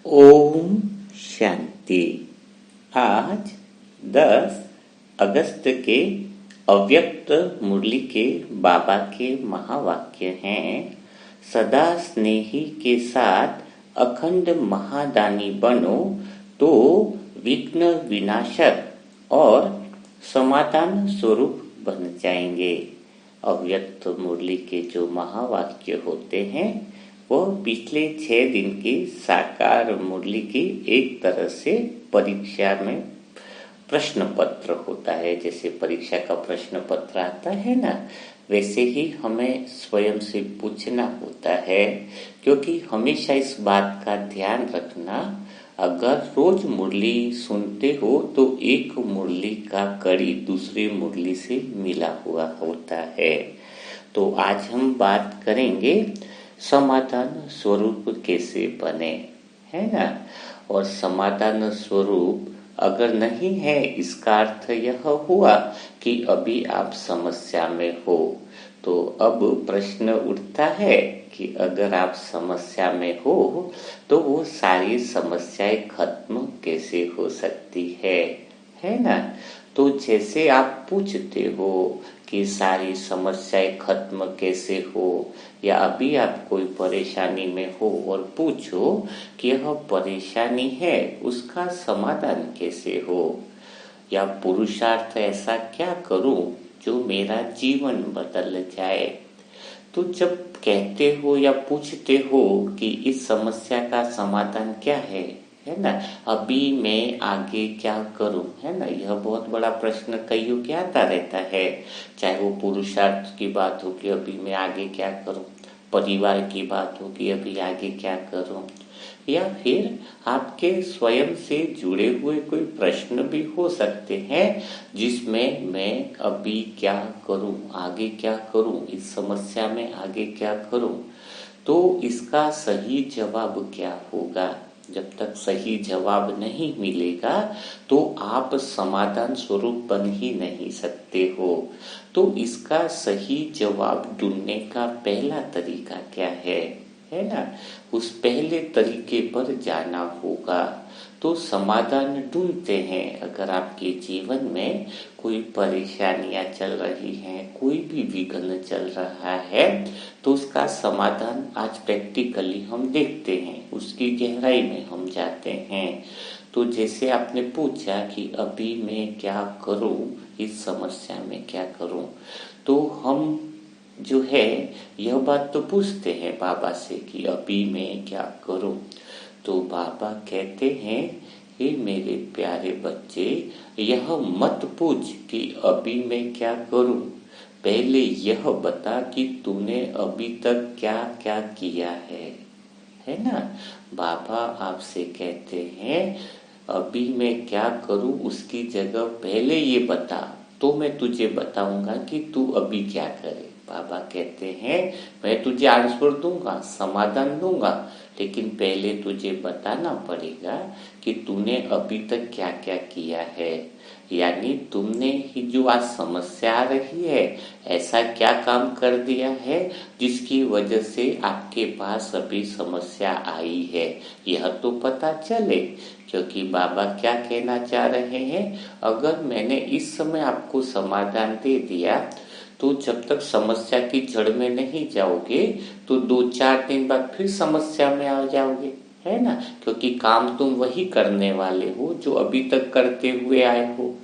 ओम शांति। आज 10 अगस्त के अव्यक्त मुरली के बाबा के महावाक्य हैं। सदा स्नेही के साथ अखंड महादानी बनो तो विघ्न विनाशक और समाधान स्वरूप बन जाएंगे। अव्यक्त मुरली के जो महावाक्य होते हैं वो पिछले 6 दिन की साकार मुरली की एक तरह से परीक्षा में प्रश्न पत्र होता है। जैसे परीक्षा का प्रश्न पत्र आता है ना, वैसे ही हमें स्वयं से पूछना होता है। क्योंकि हमेशा इस बात का ध्यान रखना, अगर रोज मुरली सुनते हो तो एक मुरली का कड़ी दूसरी मुरली से मिला हुआ होता है। तो आज हम बात करेंगे समाधान स्वरूप कैसे बने, है ना। और समाधान स्वरूप अगर नहीं है, इसका अर्थ यह हुआ कि अभी आप समस्या में हो। तो अब प्रश्न उठता है कि अगर आप समस्या में हो तो वो सारी समस्याएं खत्म कैसे हो सकती है ना। तो जैसे आप पूछते हो कि सारी समस्याएं खत्म कैसे हो, या अभी आप कोई परेशानी में हो और पूछो कि यह परेशानी है उसका समाधान कैसे हो, या पुरुषार्थ ऐसा क्या करूं जो मेरा जीवन बदल जाए। तो जब कहते हो या पूछते हो कि इस समस्या का समाधान क्या है ना, अभी मैं आगे क्या करूं, है ना। यह बहुत बड़ा प्रश्न कईयों के आता रहता है। चाहे वो पुरुषार्थ की बात हो कि अभी मैं आगे क्या करूं, परिवार की बात हो कि अभी आगे क्या करूं, या फिर आपके स्वयं से जुड़े हुए कोई प्रश्न भी हो सकते हैं जिसमें मैं अभी क्या करूं, आगे क्या करूं, इस समस्या में आगे क्या करूं। तो इसका सही जवाब क्या होगा। जब तक सही जवाब नहीं मिलेगा तो आप समाधान स्वरूप बन ही नहीं सकते हो। तो इसका सही जवाब ढूंढने का पहला तरीका क्या है ना, उस पहले तरीके पर जाना होगा। तो समाधान ढूंढते हैं। अगर आपके जीवन में कोई परेशानियां चल रही हैं, कोई भी विघ्न चल रहा है, तो उसका समाधान आज प्रैक्टिकली हम देखते हैं, उसकी गहराई में हम जाते हैं। तो जैसे आपने पूछा कि अभी मैं क्या करूं, इस समस्या में क्या करूं, तो हम जो है यह बात तो पूछते हैं बाबा से कि अभी मैं क्या करूं। तो बाबा कहते हैं, हे मेरे प्यारे बच्चे, यह मत पूछ कि अभी मैं क्या करूं, पहले यह बता कि तूने अभी तक क्या क्या किया है ना। बाबा आपसे कहते हैं अभी मैं क्या करूं उसकी जगह पहले ये बता, तो मैं तुझे बताऊंगा कि तू अभी क्या करे। बाबा कहते हैं मैं तुझे आंसर दूंगा, समाधान दूंगा, लेकिन पहले तुझे बताना पड़ेगा कि तूने अभी तक क्या क्या किया है। यानी तुमने ही जो आज समस्या आ रही है, ऐसा क्या काम कर दिया है जिसकी वजह से आपके पास अभी समस्या आई है, यह तो पता चले। क्योंकि बाबा क्या कहना चाह रहे हैं, अगर मैंने इस समय आपको समाधान दे दिया तो जब तक समस्या की जड़ में नहीं जाओगे तो 2-4 दिन बाद फिर समस्या में आ जाओगे, है ना। क्योंकि काम तुम वही करने वाले हो जो अभी तक करते हुए आए हो।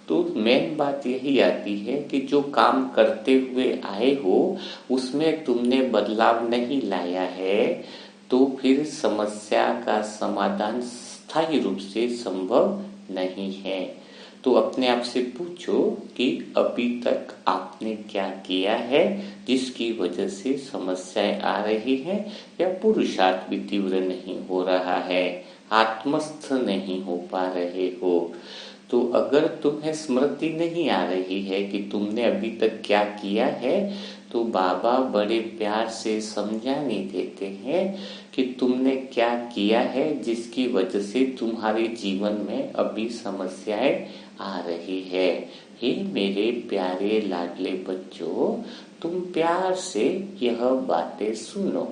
तो मेन बात यही आती है कि जो काम करते हुए आए हो उसमें तुमने बदलाव नहीं लाया है, तो फिर समस्या का समाधान स्थायी रूप से संभव नहीं है। तो अपने आप से पूछो कि अभी तक आपने क्या किया है जिसकी वजह से समस्याएं आ रही हैं, या पुरुषार्थ भी तीव्र नहीं हो रहा है, आत्मस्थ नहीं हो पा रहे हो। तो अगर तुम्हें स्मृति नहीं आ रही है कि तुमने अभी तक क्या किया है, तो बाबा बड़े प्यार से समझाने देते हैं कि तुमने क्या किया है जिसकी वजह से तुम्हारे जीवन में अभी समस्याएं आ रही है। हे मेरे प्यारे लाडले बच्चों, तुम प्यार से यह बातें सुनो।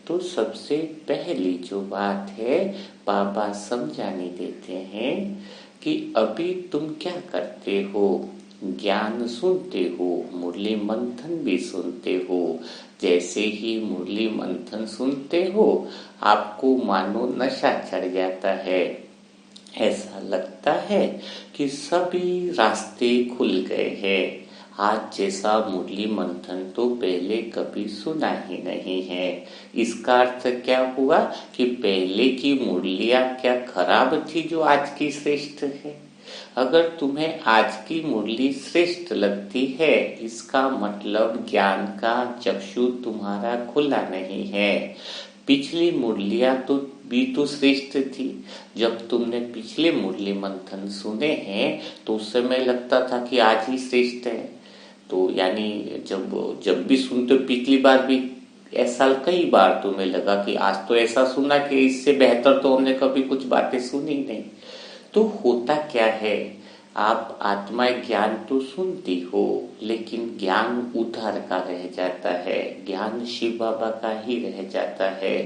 तो सबसे पहली जो बात है बाबा समझाने देते हैं कि अभी तुम क्या करते हो, ज्ञान सुनते हो, मुरली मंथन भी सुनते हो। जैसे ही मुरली मंथन सुनते हो आपको मानो नशा चढ़ जाता है, ऐसा लगता है कि सभी रास्ते खुल गए हैं। आज जैसा मुरली मंथन तो पहले कभी सुना ही नहीं है। इसका अर्थ क्या हुआ कि पहले की मुरलियां क्या खराब थी जो आज की श्रेष्ठ है। अगर तुम्हें आज की मुरली श्रेष्ठ लगती है इसका मतलब ज्ञान का चक्षु तुम्हारा खुला नहीं है। पिछली मुरलियां तो भी तो श्रेष्ठ थी। जब तुमने पिछले मुरली मंथन सुने हैं तो उस समय लगता था कि आज ही श्रेष्ठ है। तो यानी जब भी सुनते पिछली बार भी ऐसा कई बार तुम्हें लगा कि आज तो ऐसा सुना कि इससे बेहतर तो हमने कभी कुछ बातें सुनी नहीं। तो होता क्या है, आप आत्मा ज्ञान तो सुनती हो लेकिन ज्ञान उधार का रह जाता है, ज्ञान शिव बाबा का ही रह जाता है,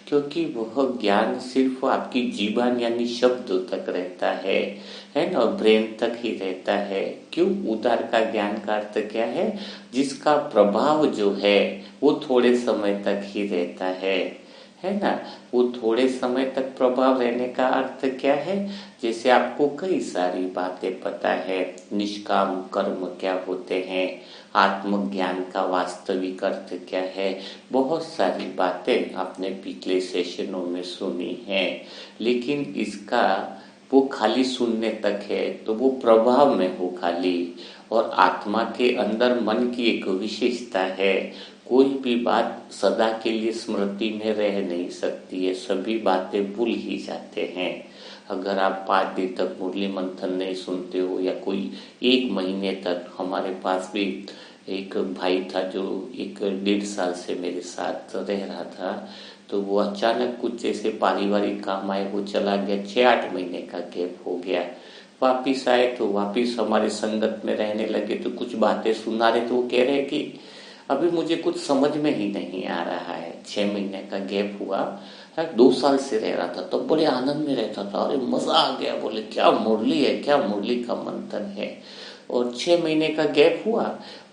क्योंकि वह ज्ञान सिर्फ आपकी जीवन यानी शब्द तक रहता है ना, ब्रेन तक ही रहता है। क्यों? उधार का ज्ञान का अर्थ क्या है, जिसका प्रभाव जो है वो थोड़े समय तक ही रहता है ना। वो थोड़े समय तक प्रभाव रहने का अर्थ क्या है, जैसे आपको कई सारी बातें पता है, निष्काम कर्म क्या होते हैं, आत्मज्ञान का वास्तविक अर्थ क्या है, बहुत सारी बातें आपने पिछले सेशनों में सुनी है। लेकिन इसका वो खाली सुनने तक है तो वो प्रभाव में हो खाली। और आत्मा के अंदर मन की एक विशेषता है, कोई भी बात सदा के लिए स्मृति में रह नहीं सकती है, सभी बातें भूल ही जाते हैं। अगर आप 5 दिन तक मुरली मंथन नहीं सुनते हो या कोई 1 महीने तक, हमारे पास भी एक भाई था जो 1-1.5 साल से मेरे साथ रह रहा था, तो वो अचानक कुछ जैसे पारिवारिक काम आए वो चला गया, 6-8 महीने का गैप हो गया। वापिस आए तो वापिस हमारे संगत में रहने लगे, तो कुछ बातें सुना रहे तो वो कह रहे कि अभी मुझे कुछ समझ में ही नहीं आ रहा है। 6 महीने का गैप हुआ, 2 साल से रह रहा था तो बड़े आनंद में रहता था, अरे मजा आ गया, बोले क्या मुरली है, क्या मुरली का मंथन है। और 6 महीने का गैप हुआ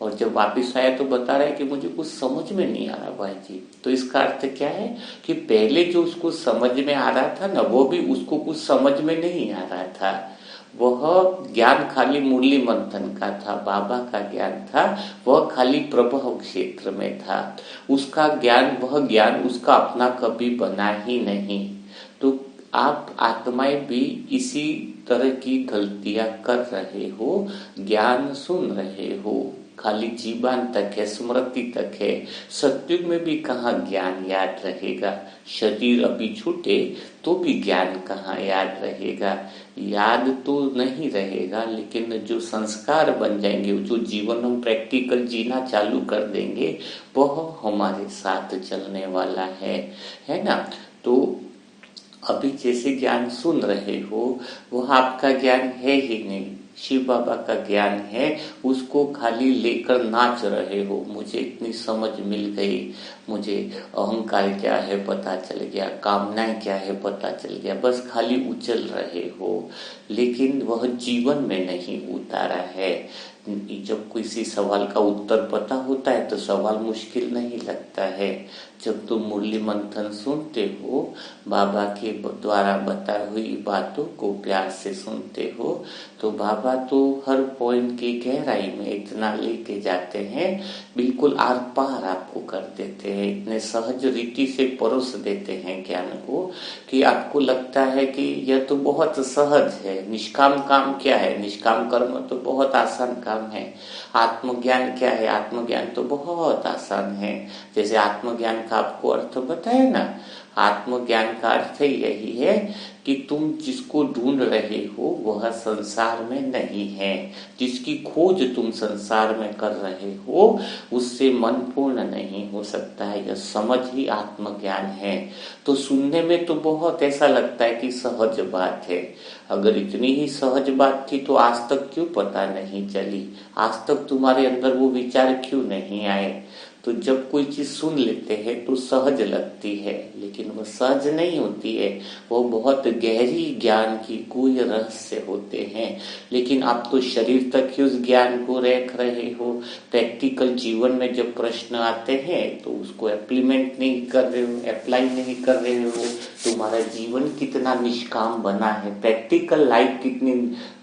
और जब वापिस आया तो बता रहा है कि मुझे कुछ समझ में नहीं आ रहा भाई जी। तो इसका अर्थ क्या है कि पहले जो उसको समझ में आ रहा था ना, वो भी उसको कुछ समझ में नहीं आ रहा था। वह ज्ञान खाली मुरली मंथन का था, बाबा का ज्ञान था, वह खाली प्रभाव क्षेत्र में था। उसका ज्ञान, वह ज्ञान उसका अपना कभी बना ही नहीं। तो आप आत्माएं भी इसी तरह की गलतियां कर रहे हो, ज्ञान सुन रहे हो, खाली जीवन तक है, स्मृति तक है। सत्युग में भी कहाँ ज्ञान याद रहेगा, शरीर अभी छूटे तो भी ज्ञान कहाँ याद रहेगा। याद तो नहीं रहेगा लेकिन जो संस्कार बन जाएंगे, जो जीवन हम प्रैक्टिकल जीना चालू कर देंगे, वह हमारे साथ चलने वाला है ना। तो अभी जैसे ज्ञान सुन रहे हो वह आपका ज्ञान है ही नहीं, शिव बाबा का ज्ञान है। उसको खाली लेकर नाच रहे हो, मुझे इतनी समझ मिल गई, मुझे अहंकार क्या है पता चल गया, कामनाएं क्या है पता चल गया, बस खाली उछल रहे हो, लेकिन वह जीवन में नहीं उतारा है। जब किसी सवाल का उत्तर पता होता है तो सवाल मुश्किल नहीं लगता है। जब तुम मुरली मंथन सुनते हो, बाबा के द्वारा बताई हुई बातों को प्यार से सुनते हो, तो बाबा तो हर पॉइंट की गहराई में इतना लेके जाते हैं, बिल्कुल आर पार आपको कर देते हैं, इतने सहज रीति से परोस देते हैं ज्ञान को कि आपको लगता है कि यह तो बहुत सहज है। निष्काम काम क्या है, निष्काम कर्म तो बहुत आसान काम है। आत्मज्ञान क्या है, आत्मज्ञान तो बहुत आसान है। जैसे आत्मज्ञान का आपको अर्थ बताया ना, आत्मज्ञान का अर्थ यही है कि तुम जिसको ढूंढ रहे हो वह संसार में नहीं है, जिसकी खोज तुम संसार में कर रहे हो उससे मन पूर्ण नहीं हो सकता है। यह समझ ही आत्मज्ञान है। तो सुनने में तो बहुत ऐसा लगता है कि सहज बात है। अगर इतनी ही सहज बात थी तो आज तक क्यों पता नहीं चली, आज तक तुम्हारे अंदर वो विचार क्यों नहीं आए। तो जब कोई चीज सुन लेते हैं तो सहज लगती है, लेकिन वो सहज नहीं होती है, वो बहुत गहरी ज्ञान की कोई रहस्य होते हैं। लेकिन आप तो शरीर तक ही उस ज्ञान को रख रहे हो, प्रैक्टिकल जीवन में जब प्रश्न आते हैं तो उसको इम्प्लीमेंट नहीं कर रहे हो, अप्लाई नहीं कर रहे हो। तुम्हारा जीवन कितना निष्काम बना है, प्रैक्टिकल लाइफ कितनी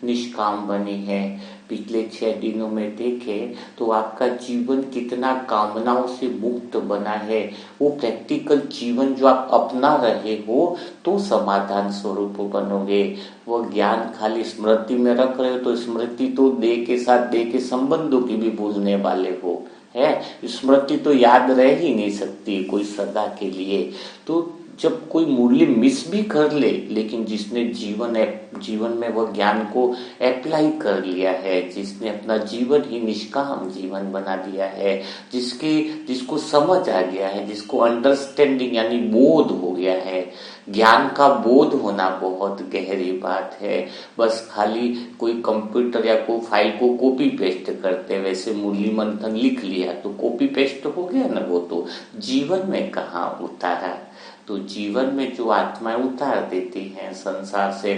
निष्काम बनी है, पिछले 6 दिनों में देखे तो आपका जीवन कितना कामनाओं से मुक्त बना है। वो प्रैक्टिकल जीवन जो आप अपना रहे हो तो समाधान स्वरूप बनोगे। वो ज्ञान खाली स्मृति में रख रहे हो तो स्मृति तो देह के साथ देह के संबंधों की भी भूलने वाले हो, है स्मृति तो याद रह ही नहीं सकती कोई सदा के लिए। तो जब कोई मुरली मिस भी कर ले, लेकिन जिसने जीवन में वह ज्ञान को अप्लाई कर लिया है, जिसने अपना जीवन ही निष्काम जीवन बना दिया है, जिसको समझ आ गया है, जिसको अंडरस्टैंडिंग यानी बोध हो गया है। ज्ञान का बोध होना बहुत गहरी बात है। बस खाली कोई कंप्यूटर या कोई फाइल को कॉपी पेस्ट करते, वैसे मुरली मंथन लिख लिया तो कॉपी पेस्ट हो गया ना, वो तो जीवन में कहाँ उतारा। तो जीवन में जो आत्माएं उतार देती हैं संसार से,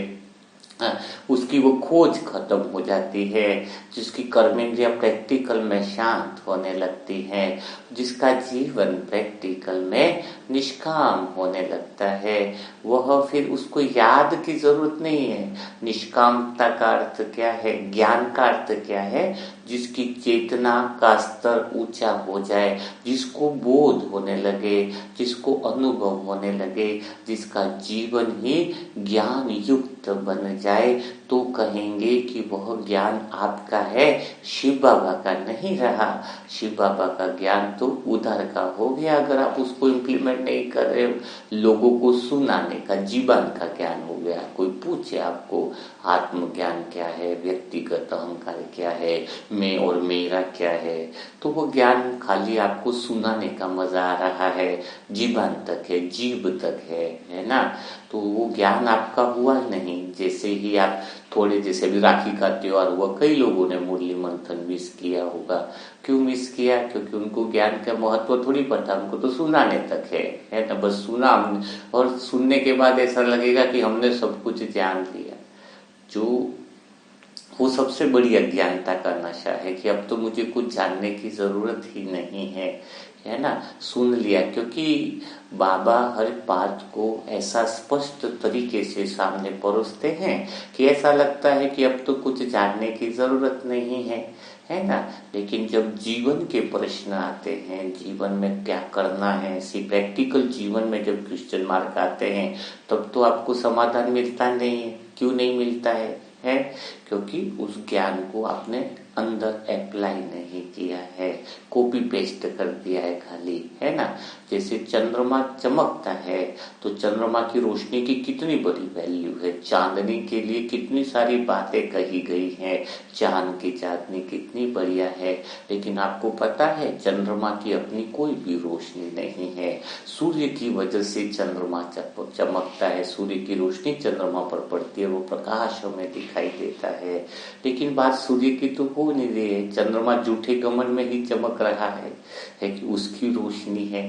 उसकी वो खोज खत्म हो जाती है, जिसकी कर्मेंद्रिया प्रैक्टिकल में शांत होने लगती है, जिसका जीवन प्रैक्टिकल में निष्काम होने लगता है, वह फिर उसको याद की जरूरत नहीं है। निष्कामता का अर्थ क्या है, ज्ञान का अर्थ क्या है, जिसकी चेतना का स्तर ऊंचा हो जाए, जिसको बोध होने लगे, जिसको अनुभव होने लगे, जिसका जीवन ही ज्ञान युक्त बन जाए, तो कहेंगे कि वह ज्ञान आपका है, शिव बाबा का नहीं रहा। शिव बाबा का ज्ञान तो उधर का हो गया अगर आप उसको इम्प्लीमेंट नहीं कर रहे हो। लोगों को सुनाने का जीवन का ज्ञान हो गया। कोई पूछे आपको आत्मज्ञान क्या है, व्यक्तिगत अहंकार क्या है, मैं और मेरा क्या है, तो वो ज्ञान खाली आपको सुनाने का मजा आ रहा है, जीवन तक है, जीव तक है ना। तो वो ज्ञान आपका हुआ नहीं। जैसे ही आप थोड़े, जैसे भी राखी का त्योहार हुआ, कई लोगों ने मुरली मंथन मिस किया होगा। क्यों मिस किया? क्योंकि उनको ज्ञान का महत्व थोड़ी पता, उनको तो सुनाने तक है ना, बस सुना और सुनने के बाद ऐसा लगेगा कि हमने सब कुछ जान लिया। जो वो सबसे बड़ी अज्ञानता का नशा है कि अब तो मुझे कुछ जानने की जरूरत ही नहीं है ना, सुन लिया। क्योंकि बाबा हर बात को ऐसा स्पष्ट तरीके से सामने परोसते हैं कि ऐसा लगता है कि अब तो कुछ जानने की जरूरत नहीं है ना। लेकिन जब जीवन के प्रश्न आते हैं, जीवन में क्या करना है, ऐसी प्रैक्टिकल जीवन में जब क्वेश्चन मार्क आते हैं, तब तो आपको समाधान मिलता नहीं है। क्यों नहीं मिलता है? क्योंकि उस ज्ञान को आपने अंदर अप्लाई नहीं किया है, कॉपी पेस्ट कर दिया है खाली, है ना। जैसे चंद्रमा चमकता है तो चंद्रमा की रोशनी की कितनी बड़ी वैल्यू है, चांदनी के लिए कितनी सारी बातें कही गई हैं, चांद की चांदनी कितनी बढ़िया है, लेकिन आपको पता है चंद्रमा की अपनी कोई भी रोशनी नहीं है। सूर्य की वजह से चंद्रमा चमकता है, सूर्य की रोशनी चंद्रमा पर पड़ती है, वो प्रकाश हमें दिखाई देता है। लेकिन बात सूर्य की तो हो नहीं रही है, चंद्रमा जूठे कमल में ही चमक रहा है कि उसकी रोशनी है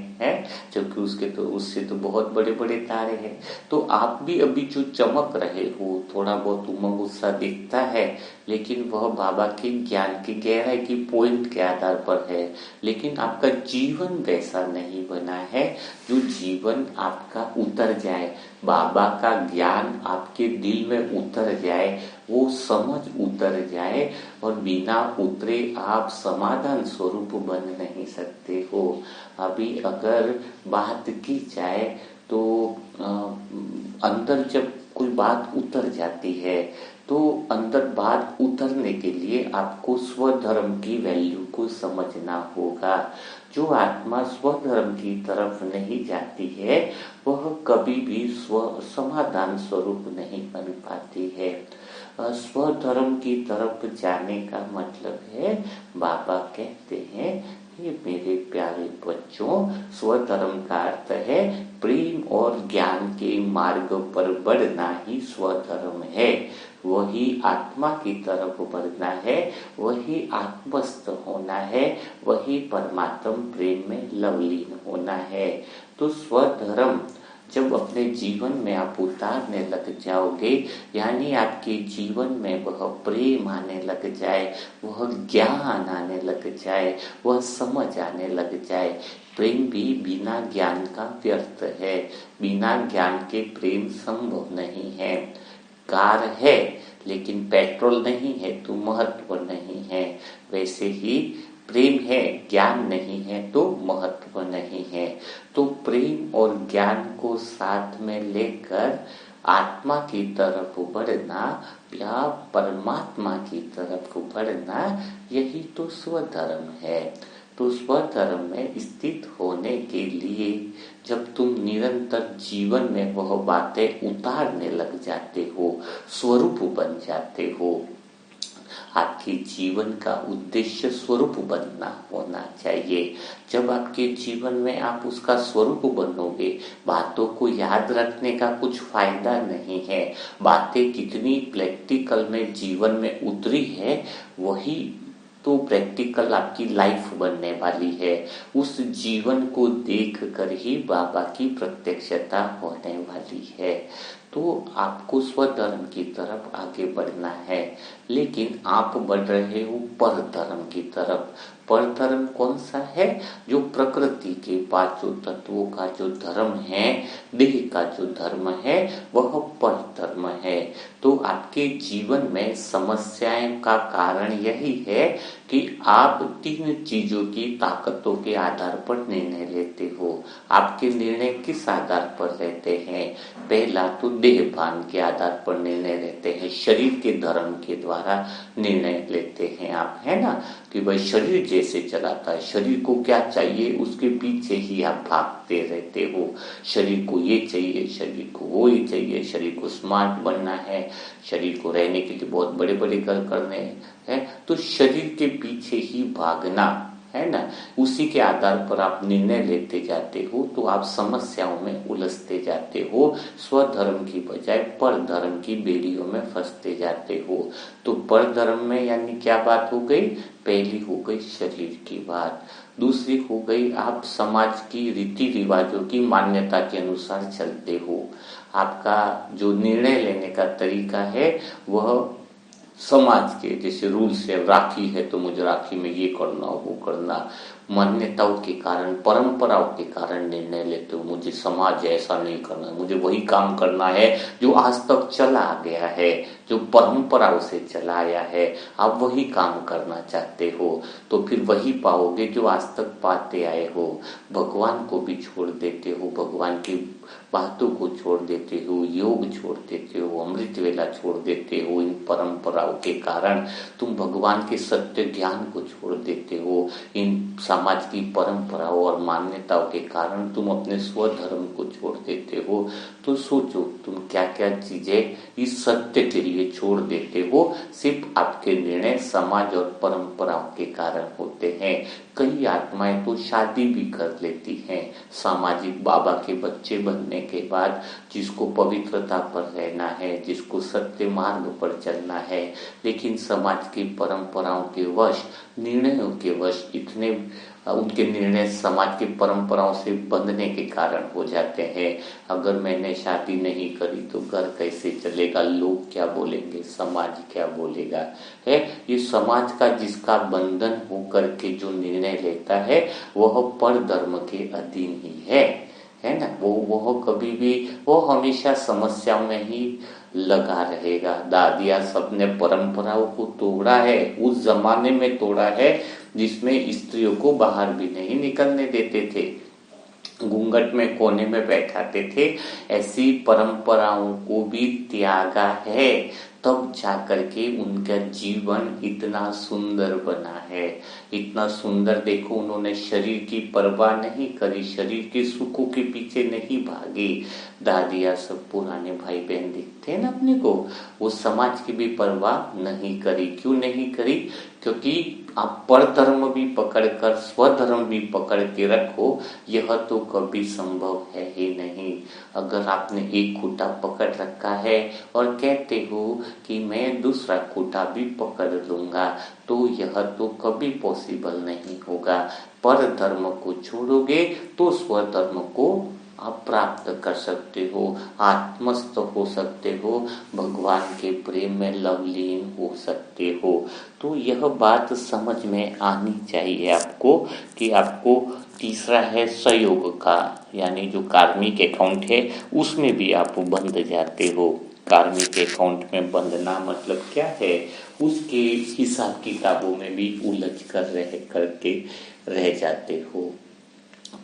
जबकि उससे तो बहुत बड़े बड़े तारे हैं। तो आप भी अभी जो चमक रहे हो, थोड़ा बहुत उमंग उत्साह दिखता है, लेकिन वह बाबा के ज्ञान की गहराई की पॉइंट के आधार पर है। लेकिन आपका जीवन वैसा नहीं बना है जो जीवन आपका उतर जाए, बाबा का ज्ञान आपके दिल में उतर जाए, वो समझ उतर जाए, और बिना उतरे आप समाधान स्वरूप बन नहीं सकते हो। अभी अगर बात की जाए तो अंदर जब कोई बात उतर जाती है तो अंदर बात उतरने के लिए आपको स्वधर्म की वैल्यू को समझना होगा। जो आत्मा स्वधर्म की तरफ नहीं जाती है वह कभी भी समाधान स्वरूप नहीं बन पाती है। स्वधर्म की तरफ जाने का मतलब है, बाबा कहते हैं कि मेरे प्यारे बच्चों, स्वधर्म का अर्थ है प्रेम और ज्ञान के मार्ग पर बढ़ना ही स्वधर्म है। वही आत्मा की तरफ बढ़ना है, वही आत्मस्थ होना है, वही परमात्म प्रेम में लवलीन होना है। तो स्वधर्म जब अपने जीवन में आप उतारने लग जाओगे, यानी आपके जीवन में वह प्रेम आने लग जाए, वह ज्ञान आने लग जाए, वह समझ आने लग जाए। प्रेम भी बिना ज्ञान का व्यर्थ है, बिना ज्ञान के प्रेम संभव नहीं है। कार है लेकिन पेट्रोल नहीं है तो महत्व नहीं है, वैसे ही प्रेम है ज्ञान नहीं है तो महत्व नहीं है। तो प्रेम और ज्ञान को साथ में लेकर आत्मा की तरफ बढ़ना या परमात्मा की तरफ बढ़ना, यही तो स्वधर्म है। तो स्वधर्म में स्थित होने के लिए जब तुम निरंतर जीवन में वह बातें उतारने लग जाते हो, स्वरूप बन जाते हो, आपके जीवन का उद्देश्य स्वरूप बनना होना चाहिए। जब आपके जीवन में आप उसका स्वरूप बनोगे, बातों को याद रखने का कुछ फायदा नहीं है। बातें कितनी प्रैक्टिकल में जीवन में उतरी है, वही तो प्रैक्टिकल आपकी लाइफ बनने वाली है। उस जीवन को देख कर ही बाबा की प्रत्यक्षता होने वाली है। तो आपको स्वधर्म की तरफ आगे बढ़ना है, लेकिन आप बढ़ रहे हो पर धर्म की तरफ। पर धर्म कौन सा है? जो प्रकृति के पांचों तत्वों का जो धर्म है, देह का जो धर्म है, वह पर धर्म है। तो आपके जीवन में समस्याएं का कारण यही है कि आप तीन चीजों की ताकतों के आधार पर निर्णय लेते हो। आपके निर्णय किस आधार पर रहते हैं? पहला तो देहभान के आधार पर निर्णय लेते हैं, शरीर के धर्म के द्वारा निर्णय लेते हैं आप, है ना, कि भाई शरीर जैसे चलाता है, शरीर को क्या चाहिए उसके पीछे ही आप भागते रहते हो। शरीर को ये चाहिए, शरीर को वो ही चाहिए, शरीर को स्मार्ट बनना है, शरीर को रहने के लिए बहुत बड़े बड़े घर करने हैं, तो शरीर के पीछे ही भागना है ना, उसी के आधार पर आप निर्णय लेते जाते हो, तो आप समस्याओं में उलझते जाते हो, स्वधर्म की बजाय पर धर्म की बेड़ियों में फंसते जाते हो। तो पर धर्म में यानी क्या बात हो गई? पहली हो गई शरीर की बात, दूसरी हो गई आप समाज की रीति रिवाजों की मान्यता के अनुसार चलते हो। आपका जो निर्णय लेने का तरीका है वह समाज के जैसे रूल्स है, राखी है तो मुझे राखी में ये करना वो करना, मान्यताओं के कारण परंपराओं के कारण निर्णय लेते हो। मुझे समाज ऐसा नहीं करना, मुझे वही काम करना है जो आज तक चला आ गया है, जो परंपराओं से चला आया है, आप वही काम करना चाहते हो, तो फिर वही पाओगे जो आज तक पाते आए हो। भगवान को भी छोड़ देते हो, भगवान की बातों को छोड़ देते हो, योग छोड़ देते हो, अमृत वेला छोड़ देते हो। इन परंपराओं के कारण तुम भगवान के सत्य ज्ञान को छोड़ देते हो। इन समाज की परंपराओं और मान्यताओं के कारण तुम अपने स्वधर्म को छोड़ देते हो। तो सोचो तुम क्या क्या चीजें इस सत्य के लिए छोड़ देते हो। सिर्फ आपके निर्णय समाज और परंपराओं के कारण होते हैं। कई आत्माएं तो शादी भी कर लेती हैं सामाजिक बाबा के बच्चे बनने के बाद, जिसको पवित्रता पर रहना है, जिसको सत्य मार्ग पर चलना है, लेकिन समाज की परंपराओं के वश, निर्णयों के वश इतने उनके निर्णय समाज की परंपराओं से बंधने के कारण हो जाते हैं। अगर मैंने शादी नहीं करी तो घर कैसे चलेगा, लोग क्या बोलेंगे, समाज क्या बोलेगा, है ये समाज का जिसका बंधन होकर के जो निर्णय लेता है वह पर धर्म के अधीन ही है ना। वो कभी भी, वो हमेशा समस्याओं में ही लगा रहेगा। दादिया सबने परंपराओं को तोड़ा है, उस जमाने में तोड़ा है जिसमें स्त्रियों को बाहर भी नहीं निकलने देते थे, घूंघट में कोने में बैठाते थे। ऐसी परंपराओं को भी त्यागा है, तब जाकर के उनका जीवन इतना सुंदर बना है। इतना सुंदर, देखो उन्होंने शरीर की परवाह नहीं करी, शरीर के सुखों के पीछे नहीं भागी। दादिया सब पुराने भाई बहन दिखते ना अपने को, वो समाज की भी परवाह नहीं करी। क्यों नहीं करी? क्योंकि आप पर धर्म भी पकड़कर स्वधर्म भी पकड़ के रखो, यह तो कभी संभव है ही नहीं। अगर आपने एक खूंटा पकड़ रखा है और कहते हो कि मैं दूसरा खूंटा भी पकड़ लूंगा, तो यह तो कभी पॉसिबल नहीं होगा। पर धर्म को छोड़ोगे तो स्वधर्म को आप प्राप्त कर सकते हो, आत्मस्थ हो सकते हो, भगवान के प्रेम में लवलीन हो सकते हो। तो यह बात समझ में आनी चाहिए आपको कि आपको तीसरा है सहयोग का, यानी जो कार्मिक अकाउंट है उसमें भी आप बंध जाते हो। कार्मिक अकाउंट में बंधना मतलब क्या है, उसके हिसाब किताबों में भी उलझ कर रह जाते हो।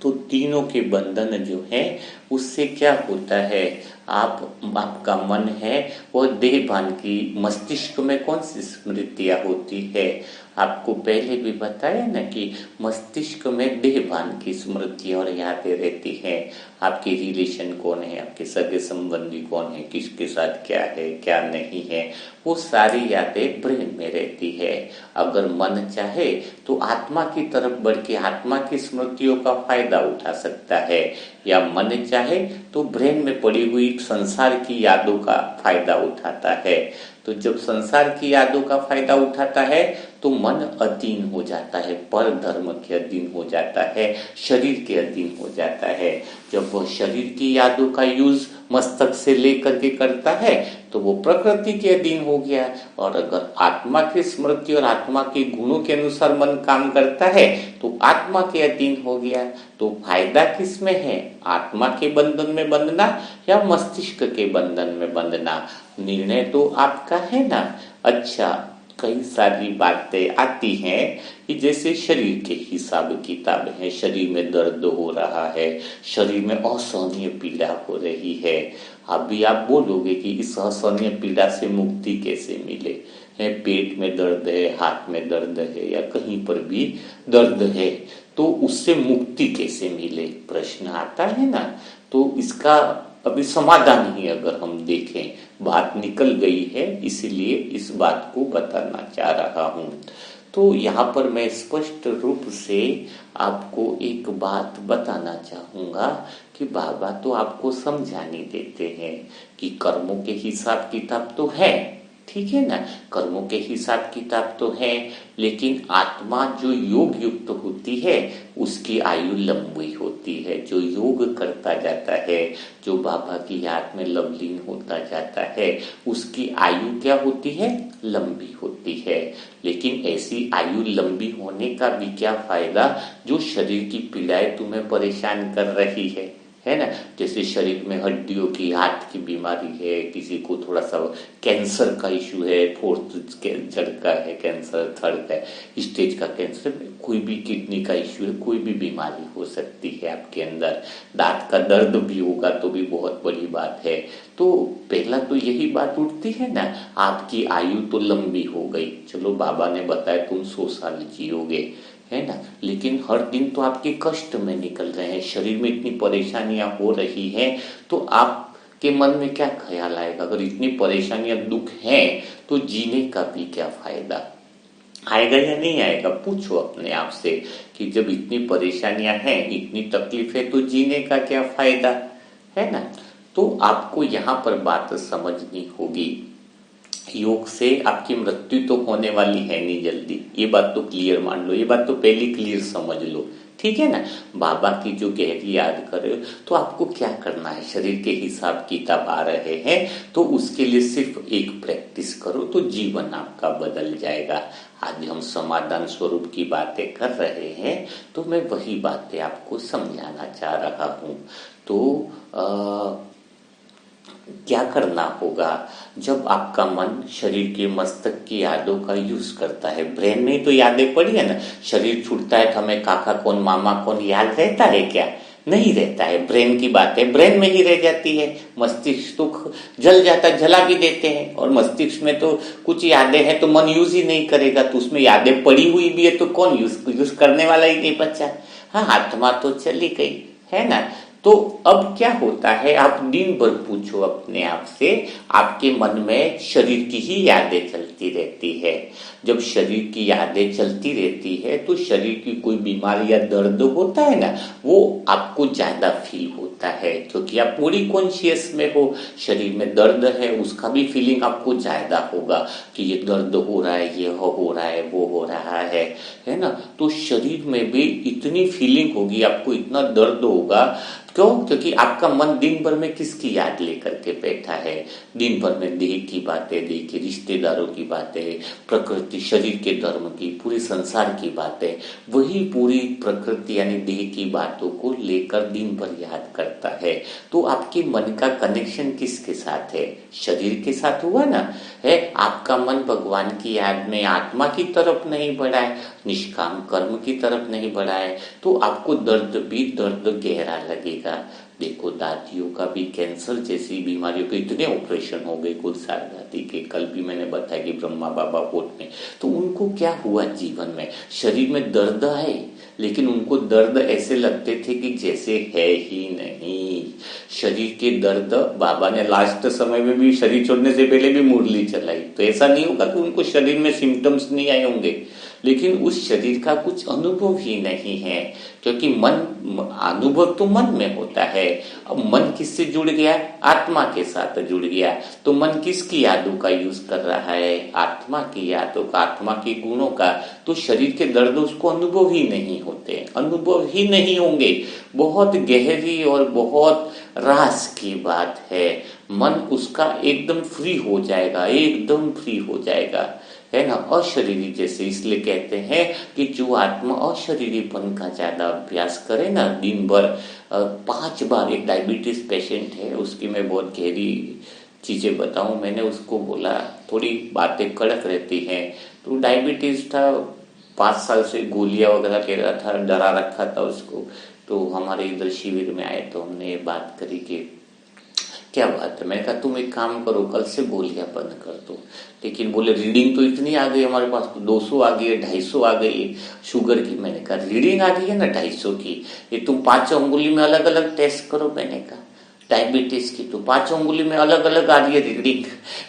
तो तीनों के बंधन जो है उससे क्या होता है, आपका मन है वो देहभान की, मस्तिष्क में कौन सी स्मृतियां होती है, आपको पहले भी बताया ना कि मस्तिष्क में देहभान की स्मृतियां और यादें रहती हैं। आपके रिलेशन कौन है, आपके सगे संबंधी कौन है, किसके साथ क्या है क्या नहीं है, वो सारी यादें ब्रेन में रहती है। अगर मन चाहे तो आत्मा की तरफ बढ़ के आत्मा की स्मृतियों का फायदा उठा सकता है, या मन चाहे तो ब्रेन में पड़ी हुई संसार की यादों का फायदा उठाता है। तो जब संसार की यादों का फायदा उठाता है तो मन अधीन हो जाता है, पर धर्म के अधीन हो जाता है, शरीर के अधीन हो जाता है। जब वह शरीर की यादों का यूज मस्तक से लेकर के करता है तो वो प्रकृति के अधीन हो गया। और अगर आत्मा की स्मृति और आत्मा के गुणों के अनुसार मन काम करता है तो आत्मा के अधीन हो गया। तो फायदा किस में है, आत्मा के बंधन में बंधना या मस्तिष्क के बंधन में बंधना, निर्णय तो आपका है ना। अच्छा, कई सारी बातें आती हैं कि जैसे शरीर के हिसाब किताब है, शरीर में दर्द हो रहा है, शरीर में असहनीय पीड़ा हो रही है। अभी आप बोलोगे कि इस असहनीय पीड़ा से मुक्ति कैसे मिले, है पेट में दर्द है, हाथ में दर्द है, या कहीं पर भी दर्द है, तो उससे मुक्ति कैसे मिले, प्रश्न आता है ना। तो इसका अभी समाधान ही अगर हम देखें, बात निकल गई है इसीलिए इस बात को बताना चाह रहा हूं। तो यहाँ पर मैं स्पष्ट रूप से आपको एक बात बताना चाहूंगा कि बाबा तो आपको समझाने देते हैं कि कर्मों के हिसाब किताब तो है, ठीक है ना, कर्मों के हिसाब किताब तो है, लेकिन आत्मा जो योग युक्त होती है उसकी आयु लंबी होती है। जो योग करता जाता है, जो बाबा की याद में लवलीन होता जाता है, उसकी आयु क्या होती है, लंबी होती है। लेकिन ऐसी आयु लंबी होने का भी क्या फायदा जो शरीर की पीड़ाएं तुम्हें परेशान कर रही है ना। जैसे शरीर में हड्डियों की, हाथ की बीमारी है, किसी को थोड़ा सा कैंसर का इश्यू है, फोर्थ जड़ का है कैंसर, थर्ड का स्टेज का कैंसर, कोई भी किडनी का इश्यू है, कोई भी बीमारी हो सकती है आपके अंदर, दांत का दर्द भी होगा तो भी बहुत बड़ी बात है। तो पहला तो यही बात उठती है ना, आपकी आयु तो लंबी हो गई, चलो बाबा ने बताया तुम 100 साल जियोगे, है ना, लेकिन हर दिन तो आपके कष्ट में निकल रहे हैं, शरीर में इतनी परेशानियां हो रही हैं, तो आपके मन में क्या ख्याल आएगा, अगर इतनी परेशानियां दुख हैं तो जीने का भी क्या फायदा, आएगा या नहीं आएगा। पूछो अपने आप से कि जब इतनी परेशानियां हैं, इतनी तकलीफ है, तो जीने का क्या फायदा, है ना। तो आपको यहाँ पर बात समझनी होगी, योग से आपकी मृत्यु तो होने वाली है नहीं जल्दी, ये बात तो क्लियर मान लो, ये बात तो पहले क्लियर समझ लो, ठीक है ना। बाबा की जो गहरी याद करे तो आपको क्या करना है, शरीर के हिसाब किताब आ रहे हैं तो उसके लिए सिर्फ एक प्रैक्टिस करो तो जीवन आपका बदल जाएगा। आज हम समाधान स्वरूप की बातें कर रहे हैं तो मैं वही बातें आपको समझाना चाह रहा हूं। तो क्या करना होगा, जब आपका मन शरीर के मस्तक की यादों का यूज करता है, ब्रेन में तो यादें पड़ी है ना, शरीर छूटता है तो हमें काका कौन मामा कौन याद रहता है क्या, नहीं रहता है, ब्रेन की बातें ब्रेन में ही रह जाती है, मस्तिष्क तो जल जाता, जला भी देते हैं, और मस्तिष्क में तो कुछ यादें हैं तो मन यूज ही नहीं करेगा, तो उसमें यादें पड़ी हुई भी है तो कौन यूज करने वाला ही नहीं बचा। हाँ, आत्मा तो चली गई, है ना। तो अब क्या होता है, आप दिन भर पूछो अपने आप से, आपके मन में शरीर की ही यादें चलती रहती है। जब शरीर की यादें चलती रहती है तो शरीर की कोई बीमारी या दर्द होता है ना, वो आपको ज्यादा फील होता है, क्योंकि आप पूरी कॉन्शियस में हो। शरीर में दर्द है उसका भी फीलिंग आपको ज्यादा होगा कि ये दर्द हो रहा है, ये हो रहा है, वो हो रहा है ना। तो शरीर में भी इतनी फीलिंग होगी, आपको इतना दर्द होगा। क्यों? क्योंकि आपका मन दिन भर में किसकी याद लेकर के बैठा है? दिन भर में देह की बातें, देह के रिश्तेदारों की बातें, प्रकृति, शरीर के धर्म की, पूरे संसार की बातें, वही पूरी प्रकृति यानी देह की बातों को लेकर दिन भर याद करता है। तो आपके मन का कनेक्शन किसके साथ है? शरीर के साथ हुआ ना है। आपका मन भगवान की याद में आत्मा की तरफ नहीं बढ़ा है, निष्काम कर्म की तरफ नहीं बढ़ा है, तो आपको दर्द भी दर्द गहरा लगेगा। देखो, दादियों का भी कैंसर जैसी बीमारियों के इतने ऑपरेशन हो गए गुलसार दादी के, कल भी मैंने बताया कि ब्रह्मा बाबा कोट में, तो उनको क्या हुआ जीवन में? शरीर में दर्द आए, लेकिन उनको दर्द ऐसे लगते थे कि जैसे है ही नहीं। शरीर के दर्द, बाबा ने लास्ट समय में भी शरीर छोड़ने से पहले भी मुरली चलाई, तो ऐसा नहीं होगा कि उनको शरीर में सिम्टम्स नहीं आए होंगे, लेकिन उस शरीर का कुछ अनुभव ही नहीं है, क्योंकि मन, अनुभव तो मन में होता है। अब मन किससे जुड़ गया? आत्मा के साथ जुड़ गया। तो मन किसकी यादों का यूज कर रहा है? आत्मा की यादों का, आत्मा के गुणों का। तो शरीर के दर्द उसको अनुभव ही नहीं होते, अनुभव ही नहीं होंगे। बहुत गहरी और बहुत रास की बात है। मन उसका एकदम फ्री हो जाएगा, एकदम फ्री हो जाएगा, है ना, अशरीरी जैसे। इसलिए कहते हैं कि जो आत्मा अशरीरीपन का ज्यादा अभ्यास करे ना, दिन भर 5 बार, एक डायबिटीज पेशेंट है, उसकी मैं बहुत गहरी चीजें बताऊं, मैंने उसको बोला, थोड़ी बातें कड़क रहती हैं, तो डायबिटीज था, 5 साल से गोलियां वगैरह ले रहा था, डरा रखा था उसको। तो हमारे इधर शिविर में आए तो हमने ये बात करी कि क्या बात है। मैंने कहा तुम एक काम करो, कल से गोलियां बंद कर दो। लेकिन बोले रीडिंग तो इतनी आ गई हमारे पास, तो 200 आ गई है, 250 आ गई शुगर की। मैंने कहा रीडिंग आ गई है ना 250 की, ये तुम 5 अंगुली में अलग अलग टेस्ट करो। मैंने कहा डायबिटीज की तो 5 अंगुली में अलग अलग आ रही है रीडिंग।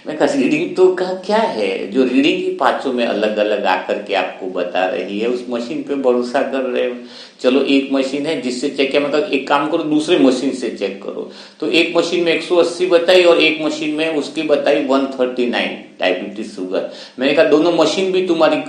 मैं कहा रीडिंग तो का क्या है, जो रीडिंग ही 5 में अलग अलग आकर के आपको बता रही है, उस मशीन पे भरोसा कर रहे हो। चलो एक मशीन है जिससे चेक किया, मतलब एक काम करो दूसरे मशीन से चेक करो, तो एक मशीन में 180 बताई और एक मशीन में उसकी बताई 139 डायबिटीज शुगर। मैंने कहा दोनों मशीन भी तुम्हारी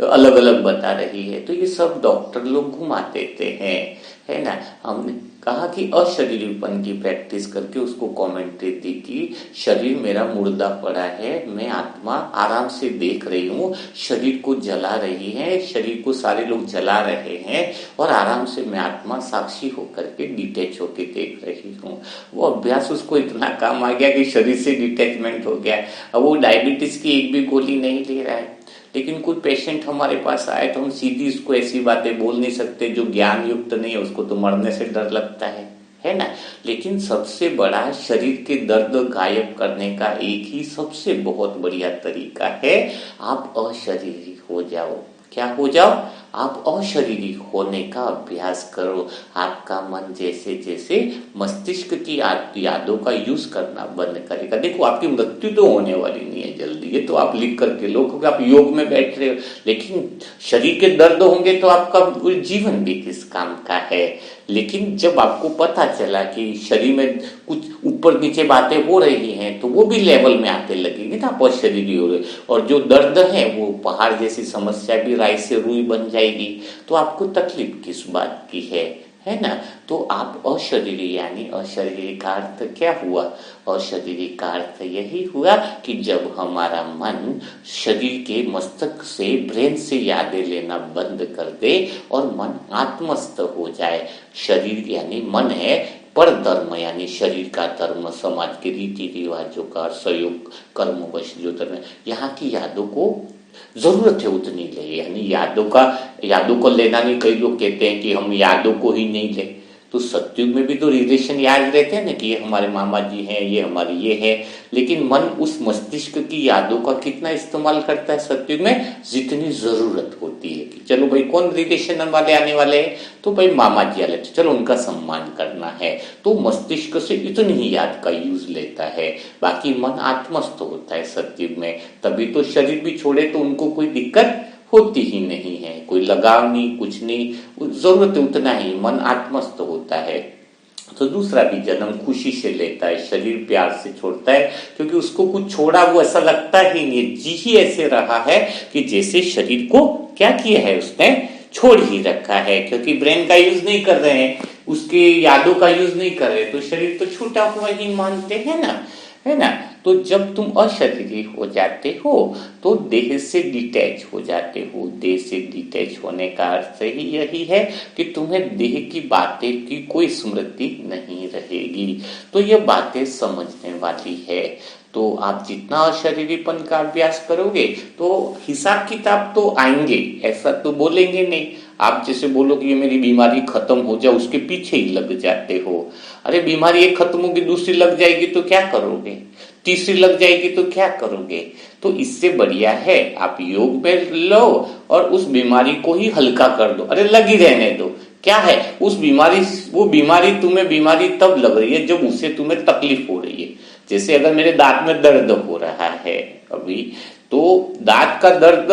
अलग अलग बता रही है। तो ये सब डॉक्टर लोग घुमा देते हैं, है ना। हमने कहा कि अशरीरीपन की प्रैक्टिस करके उसको कमेंट्री दी कि शरीर मेरा मुर्दा पड़ा है, मैं आत्मा आराम से देख रही हूँ, शरीर को जला रही है, शरीर को सारे लोग जला रहे हैं, और आराम से मैं आत्मा साक्षी होकर के डिटेच होकर देख रही हूँ। वो अभ्यास उसको इतना काम आ गया कि शरीर से डिटेचमेंट हो गया। अब वो डायबिटीज की एक भी गोली नहीं ले रहा है। लेकिन कोई पेशेंट हमारे पास आए तो हम सीधी उसको ऐसी बातें बोल नहीं सकते, जो ज्ञान युक्त नहीं है उसको तो मरने से डर लगता है ना। लेकिन सबसे बड़ा शरीर के दर्द गायब करने का एक ही सबसे बहुत बढ़िया तरीका है, आप अशरीरी हो जाओ। क्या हो जाओ? आप अशरीरी होने का अभ्यास करो। आपका मन जैसे जैसे मस्तिष्क की यादों का यूज करना बंद करेगा। देखो आपकी मृत्यु तो होने वाली नहीं है जल्दी, ये तो आप लिख करके लो, क्योंकि आप योग में बैठ रहे हो। लेकिन शरीर के दर्द होंगे तो आपका जीवन भी किस काम का है। लेकिन जब आपको पता चला कि शरीर में कुछ ऊपर नीचे बातें हो रही हैं, तो वो भी लेवल में आते लगेंगे ना, आप अशरीरी हो रहे। और जो दर्द है वो पहाड़ जैसी समस्या भी राई से रुई बन जाएगी, तो आपको तकलीफ किस बात की है ना। तो आप अशरीरी, यानी अशरीरी का अर्थ क्या हुआ? अशरीरी का अर्थ यही हुआ कि जब हमारा मन शरीर के मस्तक से, ब्रेन से यादें लेना बंद कर दे और मन आत्मस्थ हो जाए। शरीर यानी मन है, पर धर्म यानी शरीर का धर्म, समाज के रीति रिवाजों का, सहयोग, कर्मवश जो धर्म, यहाँ की यादों को जरूरत है उतनी ले, यानी यादों को लेना नहीं। कई लोग कहते हैं कि हम यादों को ही नहीं ले, तो सतयुग में भी तो रिलेशन याद रहते हैं ना कि ये हमारे मामा जी हैं, ये हमारी ये है, लेकिन मन उस मस्तिष्क की यादों का कितना इस्तेमाल करता है सतयुग में, जितनी जरूरत होती है कि चलो भाई कौन रिलेशन वाले आने वाले हैं, तो भाई मामा जी आले, चलो उनका सम्मान करना है, तो मस्तिष्क से इतनी ही याद का यूज लेता है। बाकी मन आत्मस्थ होता है सतयुग में, तभी तो शरीर भी छोड़े तो उनको कोई दिक्कत होती ही नहीं है, कोई लगाव नहीं, कुछ नहीं, जरूरत उतना ही, मन आत्मस्थ होता है। तो दूसरा भी जन्म खुशी से लेता है, शरीर प्यार से छोड़ता है, क्योंकि उसको कुछ छोड़ा वो ऐसा लगता ही नहीं है, जी ही ऐसे रहा है कि जैसे शरीर को क्या किया है उसने, छोड़ ही रखा है, क्योंकि ब्रेन का यूज नहीं कर रहे हैं, उसके यादों का यूज नहीं कर रहे, तो शरीर तो छूटा हुआ ही मानते हैं ना, है ना। तो जब तुम अशरीरी हो जाते हो तो देह से डिटैच हो जाते हो। देह से डिटैच होने का अर्थ ही यही है कि तुम्हें देह की बातें की कोई स्मृति नहीं रहेगी। तो ये बातें समझने वाली है। तो आप जितना अशरीरीपन का अभ्यास करोगे तो हिसाब किताब तो आएंगे, ऐसा तो बोलेंगे नहीं। आप जैसे बोलो कि ये मेरी बीमारी खत्म हो जाए, उसके पीछे ही लग जाते हो। अरे बीमारी एक खत्म होगी, दूसरी लग जाएगी तो क्या करोगे, तीसरी लग जाएगी तो क्या करोगे। तो इससे बढ़िया है आप योग में लो और उस बीमारी को ही हल्का कर दो। अरे लगी रहने दो, क्या है उस बीमारी, वो बीमारी तुम्हें बीमारी तब लग रही है जब उससे तुम्हें तकलीफ हो रही है। जैसे अगर मेरे दांत में दर्द हो रहा है अभी, तो दांत का दर्द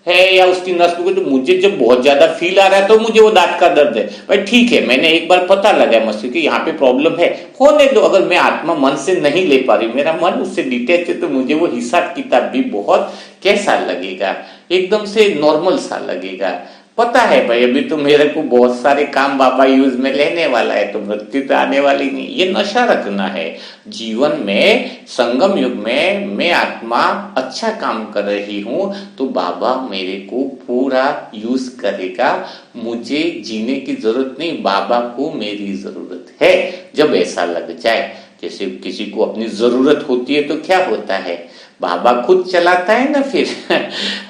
है या उसकी नस में, तो मुझे जब बहुत ज्यादा फील आ रहा है तो मुझे वो दांत का दर्द है, भाई ठीक है, मैंने एक बार पता लगा मस्तिष्क कि यहाँ पे प्रॉब्लम है, होने दो। अगर मैं आत्मा मन से नहीं ले पा रही, मेरा मन उससे डिटैच है, तो मुझे वो हिसाब किताब भी बहुत कैसा लगेगा, एकदम से नॉर्मल सा लगेगा। पता है भाई अभी तो मेरे को बहुत सारे काम बाबा यूज में लेने वाला है, तो मृत्यु तो आने वाली नहीं। ये नशा रखना है जीवन में। संगम युग में मैं आत्मा अच्छा काम कर रही हूं तो बाबा मेरे को पूरा यूज करेगा, मुझे जीने की जरूरत नहीं, बाबा को मेरी जरूरत है। जब ऐसा लग जाए, जैसे किसी को अपनी जरूरत होती है तो क्या होता है, बाबा खुद चलाता है ना फिर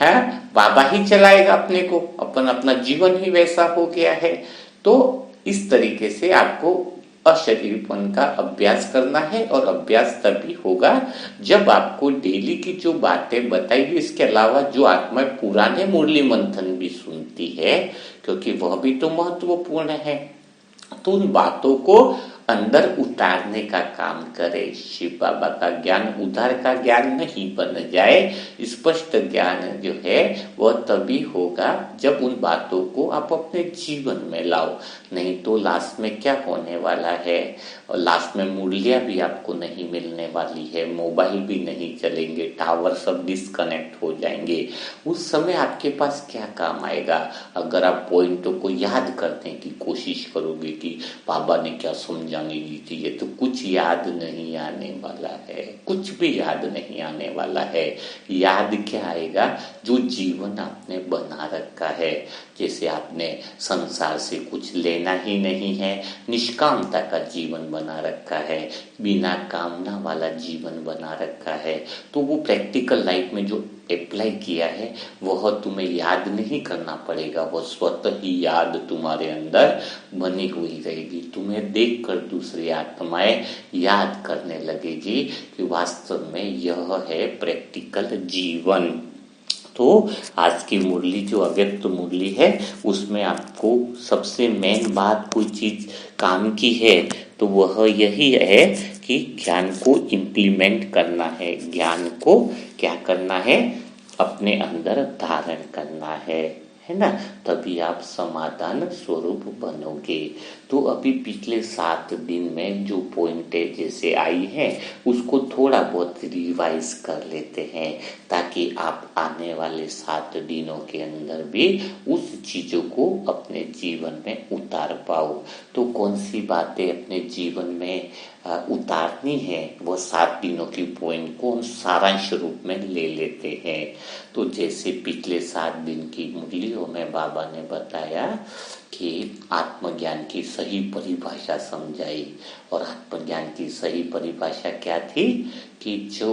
है, बाबा ही चलाएगा अपने को, अपन अपना जीवन ही वैसा हो गया है। तो इस तरीके से आपको अशरीरपन का अभ्यास करना है, और अभ्यास तभी होगा जब आपको डेली की जो बातें बताई गई, इसके अलावा जो आत्मा पुराने मुरली मंथन भी सुनती है, क्योंकि वह भी तो महत्वपूर्ण है, तो उन बातों को अंदर उतारने का काम करे। शिव बाबा का ज्ञान उधार का ज्ञान नहीं बन जाए। स्पष्ट ज्ञान जो है वह तभी होगा जब उन बातों को आप अपने जीवन में लाओ। नहीं तो लास्ट में क्या होने वाला है, और लास्ट में मूल्य भी आपको नहीं मिलने वाली है, मोबाइल भी नहीं चलेंगे, टावर सब डिस्कनेक्ट हो जाएंगे। उस समय आपके पास क्या काम आएगा। अगर आप पॉइंटों को याद करने की कोशिश करोगे कि बाबा ने क्या समझाने दी थी, ये तो कुछ याद नहीं आने वाला है, कुछ भी याद नहीं आने वाला है। याद क्या आएगा, जो जीवन आपने बना रखा है। जैसे आपने संसार से कुछ लेना ही नहीं है, निष्कामता का जीवन बना रखा है, बिना कामना वाला जीवन बना रखा है, तो वो प्रैक्टिकल लाइफ में जो अप्लाई किया है वह तुम्हें याद नहीं करना पड़ेगा, वह स्वतः ही याद तुम्हारे अंदर बनी हुई रहेगी। तुम्हें देखकर दूसरी आत्माएं याद करने लगेगी कि वास्तव में यह है प्रैक्टिकल जीवन। तो आज की मुरली जो अव्यक्त मुरली है उसमें आपको सबसे मेन बात कोई चीज काम की है तो वह यही है कि ज्ञान को इम्प्लीमेंट करना है, ज्ञान को क्या करना है, अपने अंदर धारण करना है ना, तभी आप समाधान स्वरूप बनोगे। तो अभी पिछले 7 दिन में जो पॉइंटें जैसे आई हैं उसको थोड़ा बहुत रिवाइज कर लेते हैं, ताकि आप आने वाले 7 दिनों के अंदर भी उस चीजों को अपने जीवन में उतार पाओ। तो कौन सी बातें अपने जीवन में उतारनी है, वो 7 दिनों की पॉइंट को हम सारांश रूप में ले लेते हैं। तो जैसे पिछले 7 दिन की मुरलियों में बाबा ने बताया कि आत्मज्ञान की सही परिभाषा समझाई, और आत्मज्ञान की सही परिभाषा क्या थी कि जो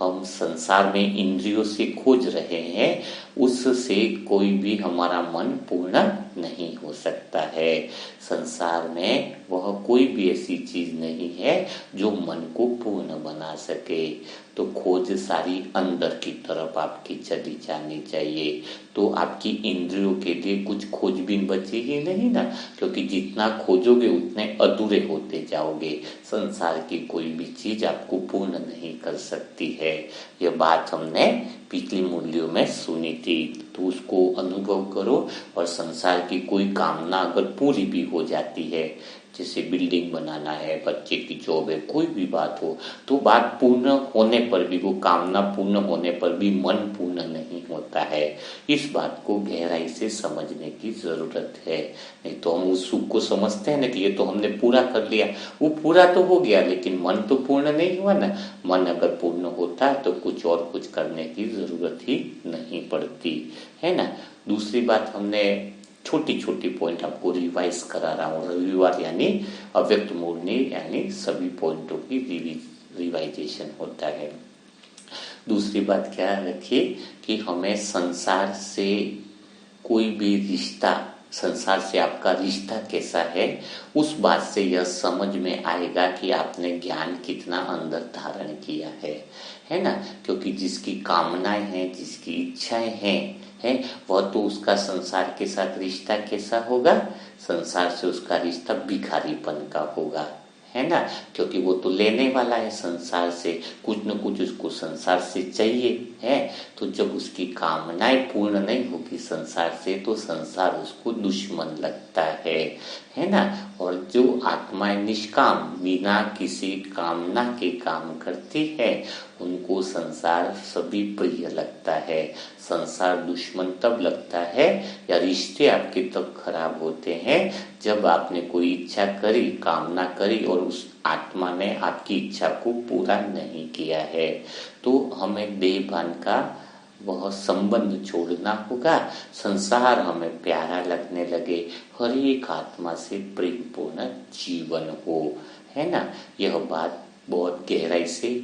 हम संसार में इंद्रियों से खोज रहे हैं उससे कोई भी हमारा मन पूर्ण नहीं हो सकता है। संसार में वह कोई भी ऐसी चीज नहीं है जो मन को पूर्ण बना सके। तो खोज सारी अंदर की तरफ आपकी चली जानी चाहिए। तो आपकी इंद्रियों के लिए कुछ खोजबीन बचेगी नहीं ना, क्योंकि जितना खोजोगे उतने अधूरे होते जाओगे। संसार की कोई भी चीज आपको पूर्ण नहीं कर सकती है। यह बात हमने पिछली मूल्यों में सुनी थी, तो उसको अनुभव करो। और संसार की कोई कामना अगर पूरी भी हो जाती है, जैसे बिल्डिंग बनाना है, बच्चे की जॉब है, कोई भी बात हो, तो बात पूर्ण होने पर भी, वो कामना पूर्ण होने पर भी मन पूर्ण नहीं होता है। इस बात को गहराई से समझने की जरूरत है। नहीं तो हम उस सुख को समझते हैं ना कि ये तो हमने पूरा कर लिया, वो पूरा तो हो गया लेकिन मन तो पूर्ण नहीं हुआ ना। मन अगर पूर्ण होता तो कुछ करने की जरूरत ही नहीं पड़ती है ना। दूसरी बात, हमने छोटी छोटी पॉइंट आपको रिवाइज करा रहा हूँ। रविवार यानी अव्यक्त मूर्ति यानी सभी पॉइंटों की रिवाइजेशन होता है। दूसरी बात क्या रखिए कि हमें संसार से कोई भी रिश्ता, संसार से आपका रिश्ता कैसा है, उस बात से यह समझ में आएगा कि आपने ज्ञान कितना अंदर धारण किया है ना। क्योंकि जिसकी कामनाएं हैं, जिसकी इच्छाएं हैं वह तो उसका संसार के साथ रिश्ता कैसा होगा, संसार से उसका रिश्ता भिखारीपन का होगा, है ना। क्योंकि वो तो लेने वाला है संसार से, कुछ न कुछ उसको संसार से चाहिए है। तो जब उसकी कामनाएं पूर्ण नहीं होगी संसार से, तो संसार उसको दुश्मन लगता है ना। और जो आत्माएं निष्काम बिना किसी कामना के काम करती है, उनको संसार सभी प्रिय लगता है। संसार दुश्मन तब लगता है, या रिश्ते आपके तब खराब होते हैं जब आपने कोई इच्छा करी, कामना करी और उस आत्मा ने आपकी इच्छा को पूरा नहीं किया है। तो हमें देहभान का वह संबंध छोड़ना होगा। संसार हमें प्यारा लगने लगे, हर एक आत्मा से प्रेमपूर्ण जीवन हो, है ना। यह बात बहुत गहराई से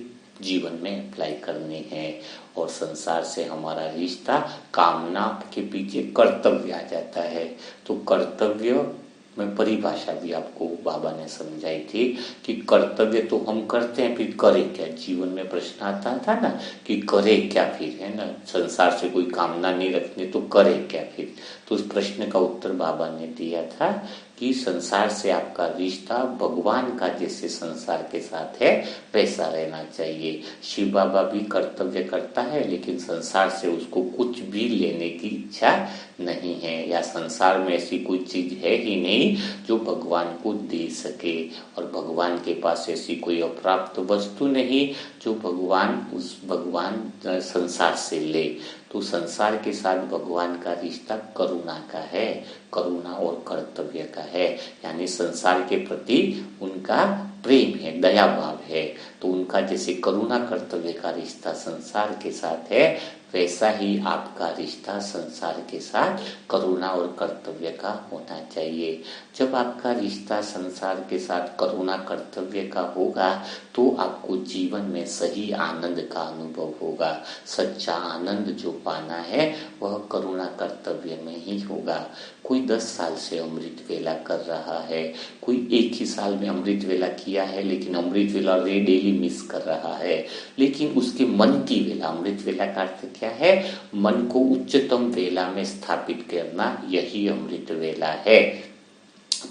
जीवन में अप्लाई करनी है। और संसार से हमारा रिश्ता, कामना के पीछे कर्तव्य आ जाता है। तो कर्तव्य में परिभाषा भी आपको बाबा ने समझाई थी कि कर्तव्य तो हम करते हैं, फिर करें क्या। जीवन में प्रश्न आता था ना कि करें क्या फिर, है ना। संसार से कोई कामना नहीं रखनी तो करें क्या फिर। तो उस प्रश्न का उत्तर बाबा ने दिया था कि संसार से आपका रिश्ता भगवान का जैसे संसार के साथ है वैसा रहना चाहिए। शिव बाबा भी कर्तव्य करता है, लेकिन संसार से उसको कुछ भी लेने की इच्छा नहीं है, या संसार में ऐसी कोई चीज है ही नहीं जो भगवान को दे सके। और भगवान के पास ऐसी कोई अप्राप्त वस्तु नहीं जो भगवान संसार से ले। तो संसार के साथ भगवान का रिश्ता करुणा का है, करुणा और कर्तव्य का है। यानी संसार के प्रति उनका प्रेम है, दया भाव है। तो उनका जैसे करुणा कर्तव्य का रिश्ता संसार के साथ है, वैसा ही आपका रिश्ता संसार के साथ करुणा और कर्तव्य का होना चाहिए। जब आपका रिश्ता संसार के साथ करुणा कर्तव्य का होगा, तो आपको जीवन में सही आनंद का अनुभव होगा। सच्चा आनंद जो पाना है वह करुणा कर्तव्य में ही होगा। कोई 10 साल से अमृत वेला कर रहा है, कोई एक ही साल में अमृत वेला किया है लेकिन अमृत वेला डेली मिस कर रहा है, लेकिन उसके मन की वेला, अमृत वेला का अर्थ क्या है, मन को उच्चतम वेला में स्थापित करना, यही अमृत वेला है।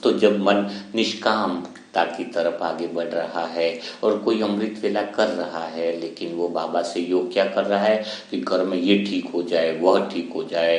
तो जब मन निष्कामता की तरफ आगे बढ़ रहा है और कोई अमृत वेला कर रहा है, लेकिन वो बाबा से योग क्या कर रहा है कि घर में ये ठीक हो जाए, वह ठीक हो जाए,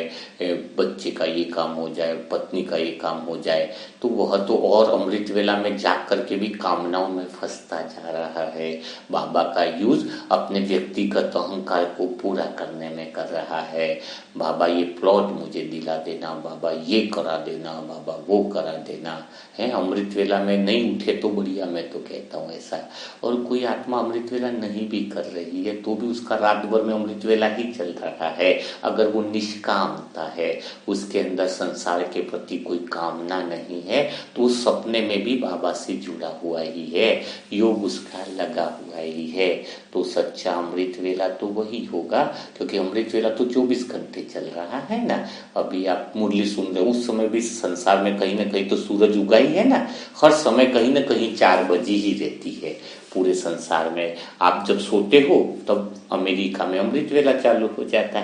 बच्चे का ये काम हो जाए, पत्नी का ये काम हो जाए, तो वह तो और अमृत वेला में जाग करके भी कामनाओं में फंसता जा रहा है। बाबा का यूज अपने व्यक्तिगत अहंकार को पूरा करने में कर रहा है। बाबा ये प्लॉट मुझे दिला देना, बाबा ये करा देना, बाबा वो करा देना है। अमृत वेला में नहीं लिखे तो बढ़िया, मैं तो कहता हूँ ऐसा। और कोई आत्मा अमृत वेला नहीं भी कर रही है तो भी उसका रात भर में अमृत वेला ही चल रहा है। अगर वो निष्कामता है, उसके अंदर संसार के प्रति कोई कामना नहीं है, तो उस सपने में भी बाबा से जुड़ा हुआ ही है, योग उसका लगा हुआ ही है। तो सच्चा अमृत वेला तो वही होगा, क्योंकि अमृत वेला तो 24 घंटे चल रहा है ना। अभी आप मुरली सुन रहे हो, उस समय भी संसार में कहीं ना कहीं तो सूरज उगा ही है ना। हर समय कहीं ना कहीं 4 बजे ही रहती है पूरे संसार में। आप जब सोते हो तब अमेरिका में अमृत वेला चालू हो जाता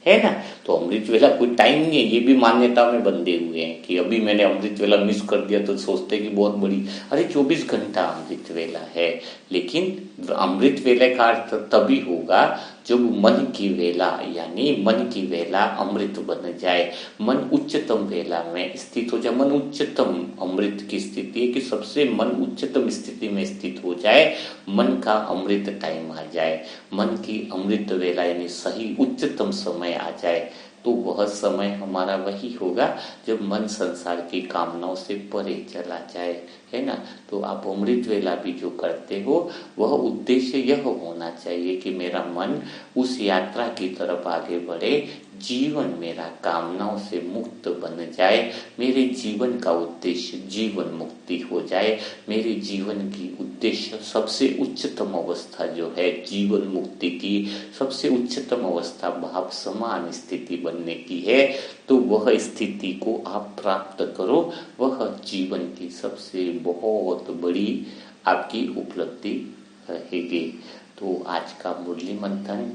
है ना। तो अमृत वेला कोई टाइम नहीं है, ये भी मान्यता में बंधे हुए हैं कि अभी मैंने अमृत वेला मिस कर दिया तो सोचते कि बहुत बड़ी, अरे 24 घंटा अमृत वेला है। लेकिन अमृत वेले का अर्थ तभी होगा जब मन की वेला, यानी मन की वेला अमृत बन जाए, मन उच्चतम वेला में स्थित हो जाए। मन उच्चतम अमृत की स्थिति है कि सबसे मन उच्चतम स्थिति में स्थित हो जाए, मन का अमृत टाइम आ जाए, मन की अमृत वेला यानी सही उच्चतम समय आ जाए। तो वह समय हमारा वही होगा जब मन संसार की कामनाओं से परे चला जाए, है ना। तो आप अमृत वेला भी जो करते हो वह उद्देश्य यह होना चाहिए कि मेरा मन उस यात्रा की तरफ आगे बढ़े, जीवन मेरा कामनाओं से मुक्त बन जाए, मेरे जीवन का उद्देश्य जीवन मुक्ति हो जाए, मेरे जीवन की उद्देश्य सबसे उच्चतम अवस्था जो है जीवन मुक्ति की सबसे उच्चतम अवस्था भाव समान स्थिति बनने की है। तो वह स्थिति को आप प्राप्त करो, वह जीवन की सबसे बहुत बड़ी आपकी उपलब्धि रहेगी। तो आज का मुरली मंथन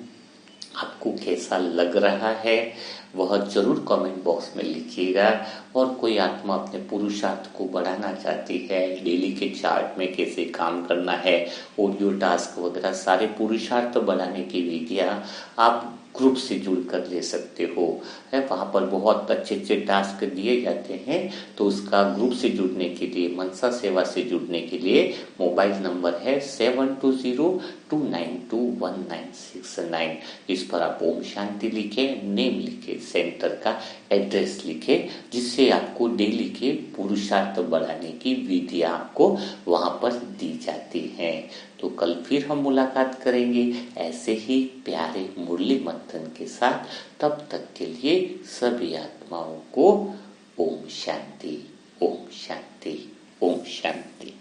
आपको कैसा लग रहा है वह जरूर कमेंट बॉक्स में लिखिएगा। और कोई आत्मा अपने पुरुषार्थ को बढ़ाना चाहती है, डेली के चार्ट में कैसे काम करना है, ऑडियो टास्क वगैरह सारे पुरुषार्थ बढ़ाने की विधियां आप ग्रुप से जुड़कर ले सकते हो, है। वहाँ पर बहुत अच्छे अच्छे टास्क दिए जाते हैं। तो उसका ग्रुप से जुड़ने के लिए, मनसा सेवा से जुड़ने के लिए मोबाइल नंबर है 7202921969। इस पर आप ओम शांति लिखे, नेम लिखे, सेंटर का एड्रेस लिखे, जिससे आपको डेली के पुरुषार्थ बढ़ाने की विधियां आपको वहां पर दी जाती हैं। तो कल फिर हम मुलाकात करेंगे ऐसे ही प्यारे मुरली मंथन के साथ। तब तक के लिए सभी आत्माओं को ओम शांति, ओम शांति, ओम शांति।